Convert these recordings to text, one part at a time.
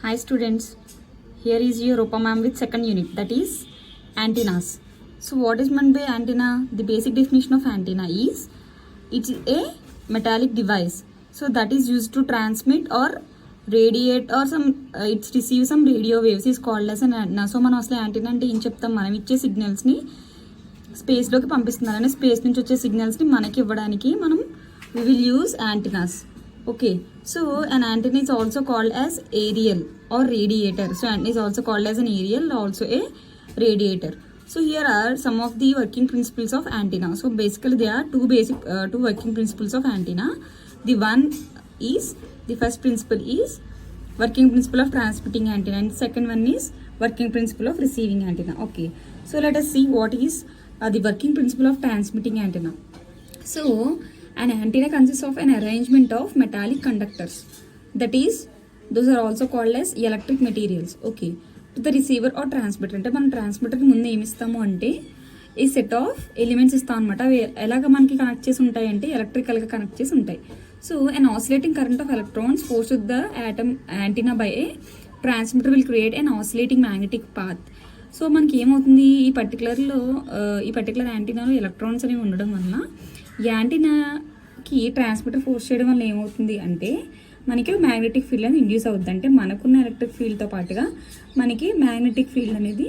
Hi students, here is your Rupa ma'am with second unit, that is antennas. So what is meant by antenna? The basic definition of antenna is it is a metallic device. So that is used to transmit or radiate or it receives some radio waves is called as an antenna. So మనం అసలు antenna అంటే ఏం చెప్తాం, మనం ఇచ్చే సిగ్నల్స్ని స్పేస్లోకి పంపిస్తున్నారని space నుంచి వచ్చే సిగ్నల్స్ని మనకి ఇవ్వడానికి మనం we will use antennas. Okay, so an antenna is also called as aerial or radiator. So antenna is also called as an aerial, also a radiator. So here are some of the working principles of antenna. So basically there are two working principles of antenna. The first principle is working principle of transmitting antenna, and second one is working principle of receiving antenna. Okay, so let us see what is the working principle of transmitting antenna. So an antenna consists of an arrangement of metallic conductors, that is those are also called as electric materials. Okay, to the receiver or transmitter. అంటే మనం ట్రాన్స్మిటర్కి ముందు ఏమి ఇస్తాము అంటే ఈ set of elements ఇస్తాం అనమాట. అవి ఎలాగ మనకి కనెక్ట్ చేసి ఉంటాయి అంటే ఎలక్ట్రికల్గా కనెక్ట్ చేసి ఉంటాయి. So an oscillating current of electrons force with the atom antenna by A transmitter will create an oscillating magnetic path. So మనకి ఏమవుతుంది, ఈ పర్టికులర్ యాంటీనాలో ఎలక్ట్రాన్స్ అనేవి ఉండడం వల్ల యాంటీనాకి ట్రాన్స్మిటర్ ఫోర్స్ చేయడం వల్ల ఏమవుతుంది అంటే మనకి మ్యాగ్నెటిక్ ఫీల్డ్ అనేది ఇండ్యూస్ అవుతుంది. అంటే మనకున్న ఎలక్ట్రిక్ ఫీల్డ్తో పాటుగా మనకి మ్యాగ్నెటిక్ ఫీల్డ్ అనేది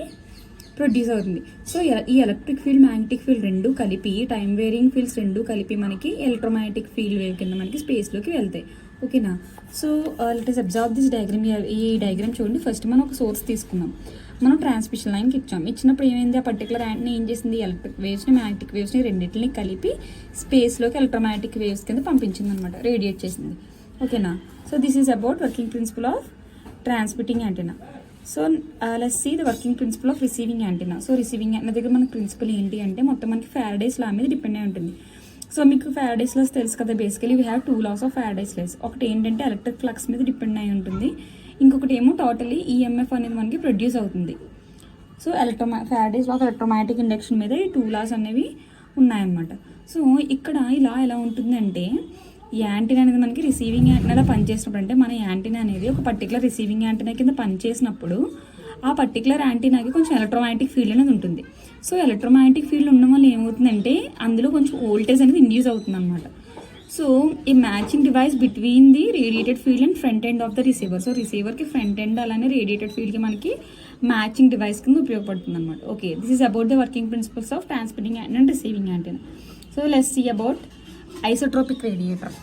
ప్రొడ్యూస్ అవుతుంది. సో ఈ ఎలక్ట్రిక్ ఫీల్డ్ మ్యాగ్నెటిక్ ఫీల్డ్ రెండు కలిపి టైం వేరింగ్ ఫీల్డ్స్ రెండు కలిపి మనకి ఎలక్ట్రోమాగ్నెటిక్ ఫీల్డ్ వేవ్ కింద మనకి స్పేస్లోకి వెళ్తాయి. ఓకేనా. So let us observe this diagram. ఈ డయాగ్రామ్ చూడండి. ఫస్ట్ మనం ఒక సోర్స్ తీసుకున్నాం, మనం ట్రాన్స్మిషన్ లైన్కి ఇచ్చినప్పుడు ఏమైంది, ఆ పర్టికులర్ యాంటీనా ఏం చేసింది, ఎలక్ట్రిక్ వేవ్స్ని మ్యాగ్నెటిక్ వేవ్స్ని రెండింటిని కలిపి స్పేస్లోకి ఎలక్ట్రోమాగ్నెటిక్ వేవ్స్ కింద పంపించింది అనమాట, రేడియేట్ చేసింది. ఓకేనా. So this is about working principle of transmitting antenna. So let's see the working principle of receiving antenna. So receiving antenna దగ్గర మనకి ప్రిన్సిపల్ ఏంటి అంటే మొత్తం మనకి ఫారడేస్ లా మీద డిపెండ్ అయి ఉంటుంది. సో మీకు ఫారడేస్ లాస్ తెలుసు కదా, basically we have 2 laws of Faraday's laws. ఒకటి ఏంటంటే ఎలక్ట్రిక్ ఫ్లక్స్ మీద డిపెండ్ అయి ఉంటుంది, ఇంకొకటి ఏమో టోటలీ ఈఎంఎఫ్ అనేది మనకి ప్రొడ్యూస్ అవుతుంది. So Faraday's law of electromagnetic induction మీద ఈ 2 laws అనేవి ఉన్నాయన్నమాట. సో ఇక్కడ ఇలా ఎలా ఉంటుందంటే ఈ యాంటీనా అనేది మనకి రిసీవింగ్ యాంటీనాలో పనిచేసినప్పుడు, అంటే మన యాంటీనా అనేది ఒక పర్టికులర్ రిసీవింగ్ యాంటీనా కింద పనిచేసినప్పుడు ఆ పర్టికులర్ యాంటీనాకి కొంచెం ఎలక్ట్రోమాగ్నెటిక్ ఫీల్డ్ అనేది ఉంటుంది. సో ఎలక్ట్రోమాగ్నెటిక్ ఫీల్డ్ ఉండడం వల్ల ఏమవుతుందంటే అందులో కొంచెం వోల్టేజ్ అనేది ఇండ్యూస్ అవుతుంది అనమాట. సో ఈ matching device between the radiated field and front end of the receiver. So రిసీవర్కి ఫ్రంట్ ఎండ్ అలానే రేడియేటెడ్ ఫీల్డ్కి మనకి మ్యాచింగ్ డివైస్ కింద ఉపయోగపడుతుంది అనమాట. Okay, this is about the working principles of transmitting and receiving antenna. So let's see about isotropic radiator.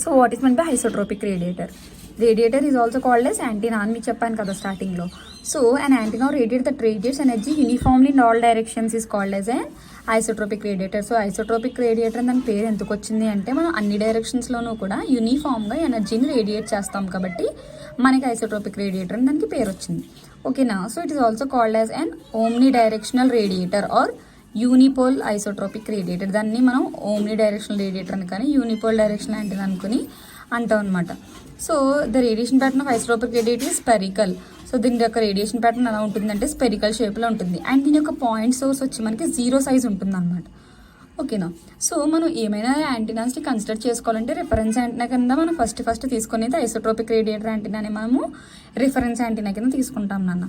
So what is mean by isotropic radiator? Radiator is also called as antenna అని మీకు చెప్పాను కదా స్టార్టింగ్లో. So an antenna radiate that radiates energy uniformly in all directions is called as an isotropic radiator. So isotropic radiator దాని పేరు ఎందుకు వచ్చింది అంటే మనం అన్ని డైరెక్షన్స్లోనూ కూడా యూనిఫామ్గా ఎనర్జీని రేడియేట్ చేస్తాం కాబట్టి మనకి ఐసోట్రోపిక్ రేడియేటర్ అని దానికి పేరు వచ్చింది. ఓకేనా. So it is also called as an omni directional radiator or unipole isotropic radiator. దాన్ని మనం ఓమ్ని డైరెక్షనల్ రేడియేటర్ అని కానీ యూనిపోల్ డైరెక్షనల్ యాంటీనా అనుకుని అంటాం అనమాట. So the radiation pattern of isotropic radiator is spherical. So దీని యొక్క రేడియేషన్ ప్యాటర్న్ ఎలా ఉంటుందంటే స్పెరికల్ షేప్లో ఉంటుంది, అండ్ దీని యొక్క పాయింట్ సోర్స్ వచ్చి మనకి 0 size ఉంటుంది అనమాట. ఓకేనా. సో మనం ఏమైనా యాంటీనాస్ని కన్సిడర్ చేసుకోవాలంటే రిఫరెన్స్ యాంటీనా కింద మనం ఫస్ట్ తీసుకునేది ఐసోట్రోపిక్ రేడియేటర్ యాంటీనాని మనము రిఫరెన్స్ యాంటీనా కింద తీసుకుంటాం నాన్న.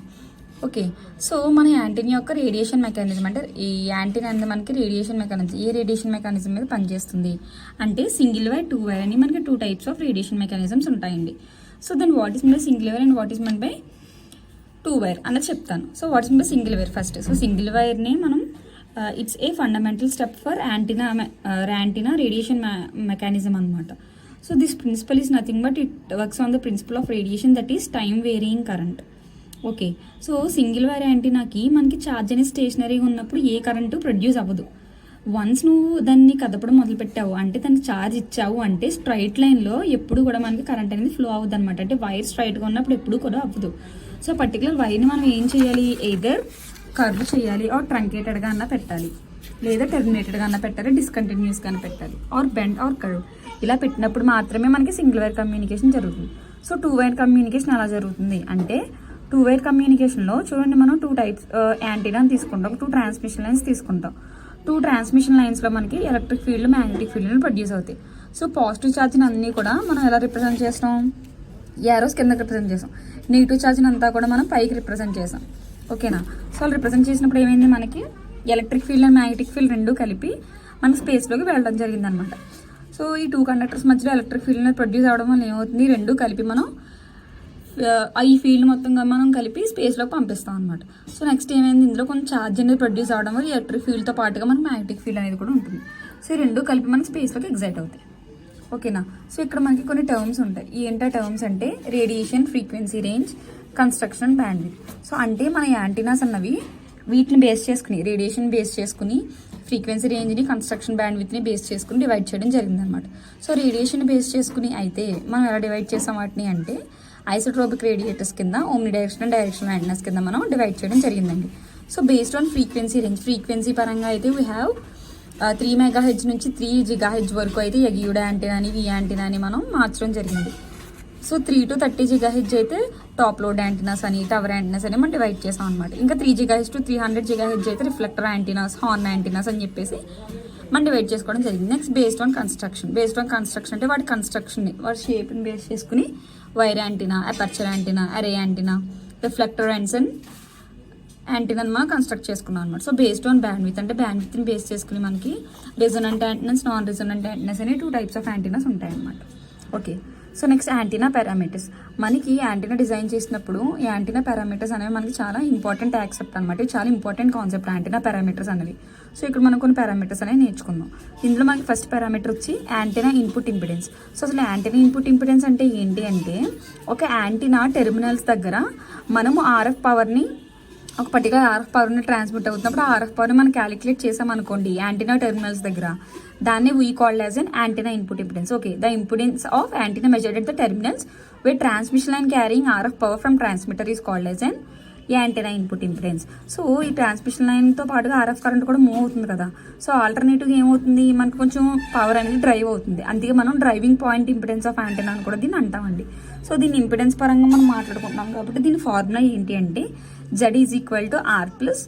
ఓకే. సో మన యాంటీనా యొక్క రేడియేషన్ మెకానిజం, అంటే ఈ యాంటీనా అనేది మనకి రేడియేషన్ మెకానిజం, ఏ రేడియేషన్ మెకానిజం మీద పనిచేస్తుంది అంటే సింగిల్ వైర్, 2 wire అని మనకి 2 types ఆఫ్ రేడియేషన్ మెకానిజమ్స్ ఉంటాయండి. So then what is mean by single wire and what is mean by 2 wire అన్నది చెప్తాను. So what is mean by single wire first. So single వైర్ని మనం it's a fundamental step for antenna radiation mechanism అనమాట. So this principle is nothing but it works on the principle of radiation, that is time varying current. Okay. So single wire యాంటీనాకి మనకి charge అనేది స్టేషనరీగా ఉన్నప్పుడు ఏ current produce అవ్వదు. Once నువ్వు దాన్ని కదపడం మొదలుపెట్టావు అంటే దానికి ఛార్జ్ ఇచ్చావు అంటే స్ట్రైట్ లైన్లో ఎప్పుడు కూడా మనకి కరెంట్ అనేది ఫ్లో అవ్వదు అనమాట. అంటే వైర్ స్ట్రైట్గా ఉన్నప్పుడు ఎప్పుడు కూడా అవ్వదు. సో పర్టికులర్ వైర్ని మనం ఏం చేయాలి, ఎయిదర్ కర్వ్ చేయాలి ఆర్ ట్రంకేటెడ్గా అన్న పెట్టాలి, లేదా టెర్మినేటెడ్గా అన్న పెట్టాలి, డిస్కంటిన్యూస్గా అన్న పెట్టాలి, ఆర్ బెండ్ ఆర్ కర్వ్. ఇలా పెట్టినప్పుడు మాత్రమే మనకి సింగిల్ వైర్ కమ్యూనికేషన్ జరుగుతుంది. సో 2 wire కమ్యూనికేషన్ ఎలా జరుగుతుంది అంటే 2 wire కమ్యూనికేషన్లో చూడండి, మనం 2 types యాంటీనా తీసుకుంటాం, 2 transmission lines తీసుకుంటాం. 2 transmission లైన్స్లో మనకి electric field magnetic field produce అవుతాయి. సో పాజిటివ్ ఛార్జ్ని అన్నీ కూడా మనం ఎలా రిప్రజెంట్ చేస్తాం, యారోస్ కిందకి రిప్రజెంట్ చేసాం, నెగిటివ్ ఛార్జ్ని అంతా కూడా మనం పైకి రిప్రజెంట్ చేసాం. ఓకేనా. సో అలా రిప్రజెంట్ చేసినప్పుడు ఏమైంది, మనకి electric field and magnetic field రెండు కలిపి మన స్పేస్లోకి వెళ్ళడం జరిగిందనమాట. సో ఈ 2 కండక్టర్స్ మధ్యలో ఎలక్ట్రిక్ ఫీల్డ్ అనేది ప్రొడ్యూస్ అవడం వల్ల ఏమవుతుంది, రెండు కలిపి మనం ఈ ఫీల్డ్ మొత్తంగా మనం కలిపి స్పేస్లోకి పంపిస్తాం అనమాట. సో నెక్స్ట్ ఏమైంది, ఇందులో కొంచెం ఛార్జ్ అనేది ప్రొడ్యూస్ అవడం వల్ల ఎలక్ట్రిక్ ఫీల్డ్తో పాటుగా మనకి మ్యాగ్నెటిక్ ఫీల్డ్ అనేది కూడా ఉంటుంది. సో ఈ రెండు కలిపి మనకి స్పేస్లోకి ఎగ్జైట్ అవుతాయి. ఓకేనా. సో ఇక్కడ మనకి కొన్ని టర్మ్స్ ఉంటాయి. ఏంటో టర్మ్స్ అంటే radiation, frequency range, construction, bandwidth. So అంటే మన యాంటీనాస్ అన్నవి వీటిని బేస్ చేసుకుని, రేడియేషన్ బేస్ చేసుకుని, ఫ్రీక్వెన్సీ రేంజ్ని, కన్స్ట్రక్షన్ బ్యాండ్విడ్త్ని బేస్ చేసుకుని డివైడ్ చేయడం జరిగిందనమాట. సో రేడియేషన్ బేస్ చేసుకుని అయితే మనం ఎలా డివైడ్ చేసాం వాటిని అంటే ఐసోట్రోపిక్ రేడియేటర్స్ కింద, ఓమ్ని డైరెక్షనల్ యాంటెనాస్ కింద మనం డివైడ్ చేయడం జరిగిందండి. So based on frequency range, frequency పరంగా అయితే వీ హ్యావ్ 3 మెగాహెడ్జ్ నుంచి 3 గిగాహెడ్జ్ వరకు అయితే ఎగియూడ యాంటెనా అని, ఈ యాంటెనా అని మనం మార్చడం జరిగింది. సో 3 to 30 గిగాహెడ్జ్ అయితే టాప్ లోడ్ యాంటెనాస్ అని, టవర్ యాంటెనాస్ అని మనం డివైడ్ చేసాం అనమాట. ఇంకా 3 గిగాహెడ్జ్ to 300 గిగాహెడ్జ్ అయితే రిఫ్లెక్టర్ యాంటెనాస్, హార్న్ యాంటెనాస్ అని చెప్పేసి మనం డివైడ్ చేసుకోవడం జరిగింది. నెక్స్ట్ బేస్డ్ ఆన్ కన్స్ట్రక్షన్ అంటే వాటి కన్స్ట్రక్షన్ని, వాటి షేప్ని బేస్ చేసుకుని వైర్ యాంటెనా, అపర్చర్ యాంటెనా, అరే యాంటెనా, రిఫ్లెక్టర్ యాండ్సన్ యాంటెనా మనం కన్స్ట్రక్ట్ చేసుకున్నాం అనమాట. సో బేస్డ్ ఆన్ బ్యాండ్విడ్త్ అంటే బ్యాండ్విడ్త్ని బేస్ చేసుకుని మనకి రెజొనెంట్ యాంటెనాస్, నాన్ రెజొనెంట్ యాంటెనాస్ అనే 2 types ఆఫ్ యాంటెనాస్ ఉంటాయి అనమాట. Okay. So next antenna parameters. మనకి యాంటీనా డిజైన్ చేసినప్పుడు యాంటీనా పారామీటర్స్ అనేవి మనకి చాలా ఇంపార్టెంట్ యాక్సెప్ట్ అనమాట. చాలా ఇంపార్టెంట్ కాన్సెప్ట్ యాంటీనా పారామీటర్స్ అనేవి. సో ఇక్కడ మనం కొన్ని పారామీటర్స్ అనేవి నేర్చుకుందాం. ఇందులో మనకి ఫస్ట్ పారామీటర్ వచ్చి యాంటీనా ఇన్పుట్ ఇంపిడెన్స్. సో అసలు యాంటీనా ఇన్పుట్ ఇంపిడెన్స్ అంటే ఏంటి అంటే, ఒక యాంటీనా టెర్మినల్స్ దగ్గర మనము ఆర్ఎఫ్ పవర్ని, ఒక పర్టికులర్ ఆర్ఎఫ్ పవర్ని ట్రాన్స్మిట్ అవుతున్నప్పుడు ఆ ఆర్ఎఫ్ పవర్ని మనం క్యాలిక్యులేట్ చేసామనుకోండి యాంటీనా టెర్మినల్స్ దగ్గర, దాన్ని we called as an antenna input impedance. Okay. The impedance of antenna measured at the terminals where transmission line carrying RF power from transmitter is called as an antenna input impedance. So ఈ transmission లైన్తో పాటుగా RF current కూడా move అవుతుంది కదా. So ఆల్టర్నేటివ్గా ఏమవుతుంది, మనకు కొంచెం power అనేది డ్రైవ్ అవుతుంది. అందుకే మనం driving point impedance of antenna అని కూడా దీన్ని అంటామండి. సో దీని ఇంపిడెన్స్ పరంగా మనం మాట్లాడుకుంటున్నాం కాబట్టి దీని ఫార్ములా ఏంటి అంటే Z is equal to R plus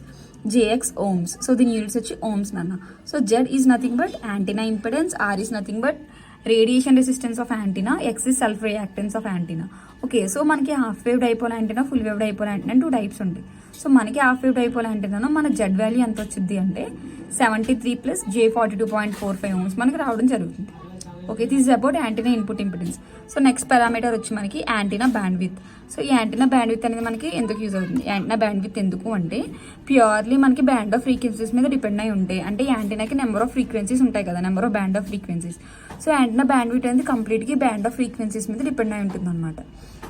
JX ohms. So దీని యూనిట్స్ వచ్చి ఓమ్స్ నాన్న. So Z is nothing but antenna impedance, R is nothing but radiation resistance of antenna, X is self reactance of antenna. Okay. So మనకి half wave dipole antenna, full wave dipole antenna 2 types ఉంటాయి. So మనకి half wave dipole యాంటీనాలో మన Z value ఎంత వచ్చింది అంటే 73 plus J42.45 ohms మనకి రావడం జరుగుతుంది. Okay. This is about antenna input impedance. So next parameter వచ్చి మనకి యాంటీనా బ్యాండ్విడ్త్. సో ఈ యాంటీనా బ్యాండ్విడ్త్ అనేది మనకి ఎందుకు యూజ్ అవుతుంది, యాంటీనా బ్యాండ్విడ్త్ ఎందుకు అంటే ప్యూర్లీ మనకి బ్యాండ్ ఆఫ్ ఫ్రీక్వెన్సీస్ మీద డిపెండ్ అయి ఉంటాయి. అంటే యాంటీనాకి నెంబర్ ఆఫ్ ఫ్రీక్వెన్సీస్ ఉంటాయి కదా, number of band of frequencies. So antenna bandwidth అనేది కంప్లీట్గా బ్యాండ్ ఆఫ్ ఫ్రీక్వెన్సీస్ మీద డిపెండ్ అయి ఉంటుంది అనమాట.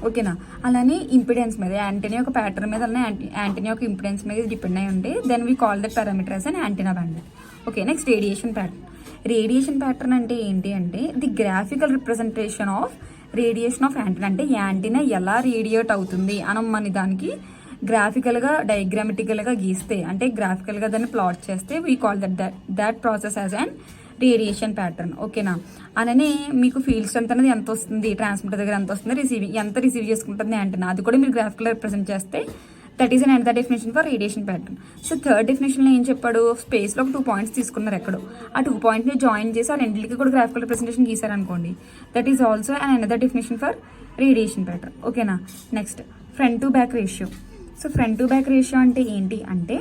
ఓకేనా. అలానే ఇంపిడెన్స్ మీద, యాంటీనా యొక్క ప్యాటర్న్ మీద, అలానే యాంటీనా యొక్క ఇంపిడెన్స్ మీద డిపెండ్ అయి ఉంటే then we call that parameter as an antenna bandwidth. Okay. Next radiation pattern. Radiation pattern అంటే ఏంటి అంటే the graphical representation of radiation of antenna. అంటే యాంటీనా ఎలా రేడియేట్ అవుతుంది మనం మన దానికి గ్రాఫికల్గా, డయాగ్రామటికల్గా గీస్తే, అంటే గ్రాఫికల్గా దాన్ని ప్లాట్ చేస్తే we call that process as an radiation pattern. ఓకేనా. అలానే మీకు ఫీల్డ్ స్ట్రెంత్ అనేది ఎంత వస్తుంది, ట్రాన్స్మిటర్ దగ్గర ఎంత వస్తుంది, ఎంత రిసీవ్ చేసుకుంటుంది యాంటీనా, అది కూడా మీరు గ్రాఫికల్గా రిప్రజెంట్ చేస్తే that is an another definition for radiation pattern. So third డెఫినేషన్లో ఏం చెప్పాడు, స్పేస్లో ఒక 2 points తీసుకున్నారు ఎక్కడో, ఆ 2 pointsని జాయిన్ చేసి ఆ రెండింటికి కూడా గ్రాఫికల్ రిప్రజెంటేషన్ గీసారనుకోండి, that is also an another definition for radiation pattern. ఓకేనా. Next front to back ratio. So front to back ratio అంటే ఏంటి అంటే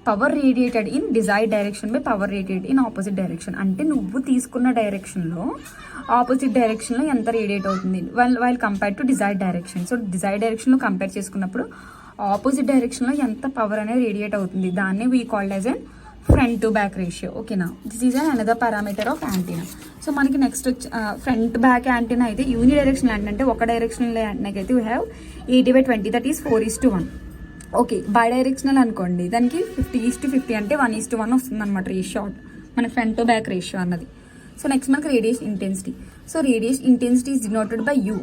power radiated in desired direction by power radiated in opposite direction. అంటే నువ్వు తీసుకున్న డైరెక్షన్లో opposite డైరెక్షన్లో ఎంత రేడియేట్ అవుతుంది while compare to desired direction. So desired డైరెక్షన్లో కంపేర్ చేసుకున్నప్పుడు ఆపోజిట్ డైరెక్షన్లో ఎంత పవర్ అనేది రేడియేట్ అవుతుంది, దాన్ని we called as an front to back ratio. ఓకేనా. This is an another parameter of antenna. So మనకి నెక్స్ట్ వచ్చి ఫ్రంట్ బ్యాక్ యాంటీనా అయితే యూని డైరెక్షనల్ యాంటీనా, అంటే ఒక డైరెక్షనల్ యాంటీనాకి అయితే we have 80/20, that is 4:1. Okay. Bi directional అనుకోండి దానికి 50:50 అంటే 1:1 వస్తుంది అనమాట రేషియో, మన ఫ్రంట్ టు బ్యాక్ రేషియో అన్నది. సో నెక్స్ట్ మనకి radiation intensity. So radiation intensity is denoted by U.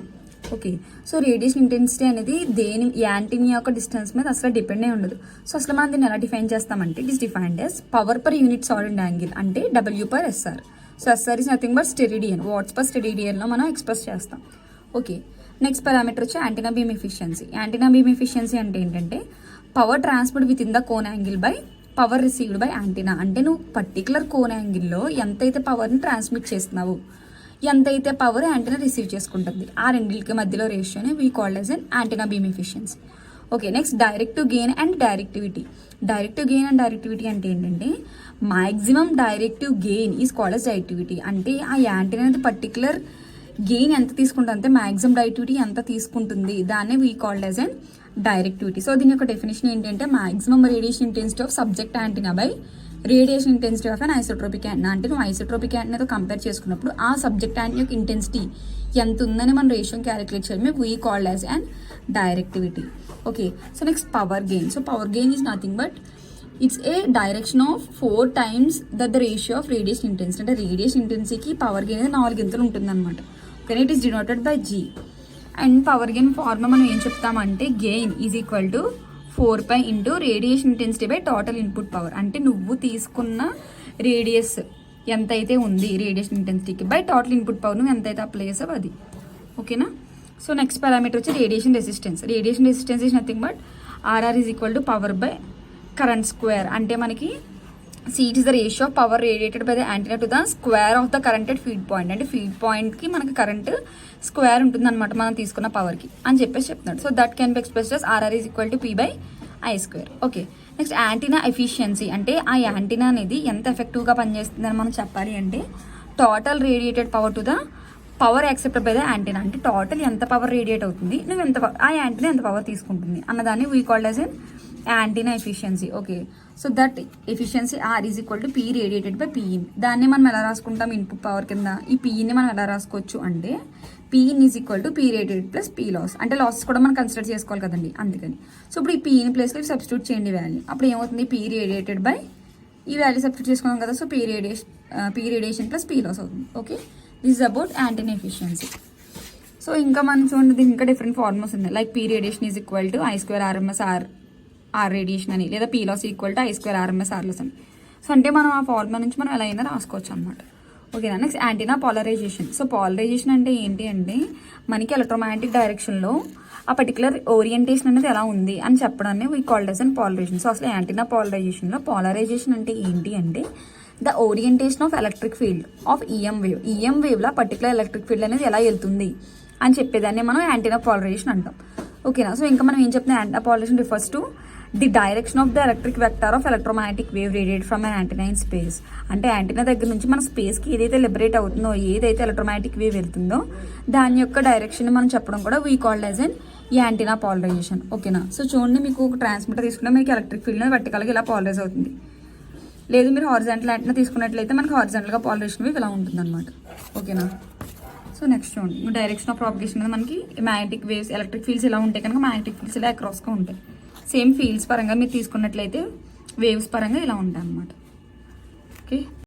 Okay. So radiation intensity అనేది దేని యాంటీనా యొక్క డిస్టెన్స్ మీద అసలు డిపెండ్ అయి ఉండదు. సో అసలు మనం దీన్ని ఎలా డిఫైన్ చేస్తామంటే it is defined as power per unit solid angle, అంటే W/SR. So SR is nothing but steradian, watts per స్టెరిడియన్లో మనం ఎక్స్ప్రెస్ చేస్తాం. ఓకే. నెక్స్ట్ పారామీటర్ వచ్చి antenna beam efficiency. Antenna beam efficiency అంటే ఏంటంటే power transmit with in the cone angle by power received by antenna. అంటే నువ్వు particular cone యాంగిల్లో ఎంతైతే పవర్ని ట్రాన్స్మిట్ చేస్తున్నావు, ఎంతైతే పవర్ యాంటీనా రిసీవ్ చేసుకుంటుంది ఆ రెండింటికి మధ్యలో రేషియోని we called as an antenna beam efficiency. Okay, next directive gain and directivity. Directive gain and directivity అంటే ఏంటంటే maximum directive gain is called as directivity. అంటే ఆ యాంటీనా అనేది పర్టికులర్ గెయిన్ ఎంత తీసుకుంటుంది అంటే మాక్సిమం డైరెక్టివిటీ ఎంత తీసుకుంటుంది దాన్ని we called as an directivity. So దీని యొక్క డెఫినేషన్ ఏంటంటే maximum radiation intensity of subject antenna by radiation intensity of an isotropic antenna. అంటే నువ్వు ఐసోట్రోపిక్ యాంటీనాతో కంపేర్ చేసుకున్నప్పుడు ఆ సబ్జెక్ట్ యాంటీనా యొక్క ఇంటెన్సిటీ ఎంత ఉందని మనం రేషియో క్యాలిక్యులేట్ చేయడమే we called as and directivity. Okay, so next power gain. So power gain is nothing but it's a direction of 4 times the ratio of radiation intensity. అంటే radiation ఇంటెన్సిటీకి power gain అనేది 4 ఇంతలు ఉంటుందన్నమాట. Okay, it is denoted by G. And power gain formula మనం ఏం చెప్తామంటే gain is equal to 4π into radiation intensity by total input power. అంటే నువ్వు తీసుకున్న రేడియస్ ఎంతైతే ఉంది రేడియేషన్ ఇంటెన్సిటీకి బై టోటల్ ఇన్పుట్ పవర్ నువ్వు ఎంతైతే అప్లై చేసావు అది. ఓకేనా? సో నెక్స్ట్ పారామీటర్ వచ్చి radiation resistance. Radiation resistance is nothing but RR is equal to power by current square. అంటే మనకి C is the ratio of power radiated by the antenna to the square of the currented feed point. అంటే feed పాయింట్కి మనకి current square ఉంటుంది అనమాట మనం తీసుకున్న పవర్కి అని చెప్పేసి చెప్తున్నాడు. So that can be expressed as RR is equal to P/I². Okay, next antenna efficiency. అంటే ఆ యాంటీనా అనేది ఎంత ఎఫెక్టివ్గా పనిచేస్తుందని మనం చెప్పాలి అంటే total radiated power to the power accepted by the antenna. అంటే టోటల్ ఎంత పవర్ రేడియేట్ అవుతుంది, నువ్వు ఎంత ఆ యాంటీనా ఎంత పవర్ తీసుకుంటుంది అన్నదాన్ని we called as an antenna efficiency. Okay, so that efficiency are is equal to P radiated by P in. దాన్ని మనం ఎలా రాసుకుంటాం ఇన్పుట్ పవర్ కింద. ఈ పీని మనం ఎలా రాసుకోవచ్చు అంటే P in is equal to P radiated plus P loss. అంటే లాసెస్ కూడా మనం కన్సిడర్ చేసుకోవాలి కదండి, అందుకని. సో ఇప్పుడు ఈ పీని ప్లేస్లో సబ్స్టిట్యూట్ చేయండి వాల్యూ. అప్పుడు ఏమవుతుంది, పీ రేడియేటెడ్ బై ఈ వాల్యూ సబ్స్టిట్యూట్ చేసుకున్నాం కదా. So P radiation plus P loss అవుతుంది. Okay, this is about antenna efficiency. So ఇంకా మనం చూడండి దీనికి ఇంకా డిఫరెంట్ ఫార్ములాస్ ఉన్నాయి. Like P radiation is equal to I² RMS R radiation అని, లేదా P loss equal to I² RMS R loss అని. సో అంటే మనం ఆ ఫార్ములా నుంచి మనం ఎలా అయినా రాసుకోవచ్చు అనమాట. ఓకేనా? Next antenna polarisation. So polarisation అంటే ఏంటి అంటే మనకి ఎలక్ట్రోమాగ్నెటిక్ డైరెక్షన్లో ఆ పర్టికులర్ ఓరియంటేషన్ అనేది ఎలా ఉంది అని చెప్పడాన్ని we called as an polarization. So అసలు యాంటీనా పోలరైజేషన్లో పోలరైజేషన్ అంటే ఏంటి అంటే the orientation of electric field of EM wave. EM వేవ్లో పర్టికులర్ ఎలక్ట్రిక్ ఫీల్డ్ అనేది ఎలా వెళ్తుంది అని చెప్పేదాన్ని మనం యాంటీనా పోలరైజేషన్ అంటాం. ఓకేనా? సో ఇంకా మనం ఏం చెప్తున్నాం, antenna polarisation refers to the direction of the electric vector of electromagnetic wave radiate from an antenna in space. అంటే యాంటీనా దగ్గర నుంచి మన స్పేస్కి ఏదైతే లిబరేట్ అవుతుందో, ఏదైతే ఎలక్ట్రోమాగ్నెటిక్ వేవ్ వెళ్తుందో దాని యొక్క డైరెక్షన్ మనం చెప్పడం కూడా we called as an antenna polarisation. ఓకేనా? సో చూడండి, మీకు ఒక ట్రాన్స్మిటర్ తీసుకుంటే మీకు ఎలక్ట్రిక్ ఫీల్డ్ వర్టికల్గా ఇలా పోలరైజ్ అవుతుంది. లేదు మీరు హారిజాంటల్ యాంటీనా తీసుకున్నట్లయితే మనకి హారిజాంటల్గా పోలరైజేషన్ వేవ్ ఇలా ఉంటుంది అనమాట. ఓకేనా? సో నెక్స్ట్ చూడండి, డైరెక్షన్ ఆఫ్ ప్రాపగేషన్ అనేది మనకి మ్యాగ్నెటిక్ వేవ్స్ ఎలక్ట్రిక్ ఫీల్డ్స్ ఇలా ఉంటాయి కనుక మ్యాగ్నెటిక్ ఫీల్డ్స్ ఇలా అక్రాస్గా ఉంటాయి. సేమ్ ఫీల్డ్స్ పరంగా మీరు తీసుకున్నట్లయితే వేవ్స్ పరంగా ఇలా ఉంటాయి అన్నమాట. ఓకే.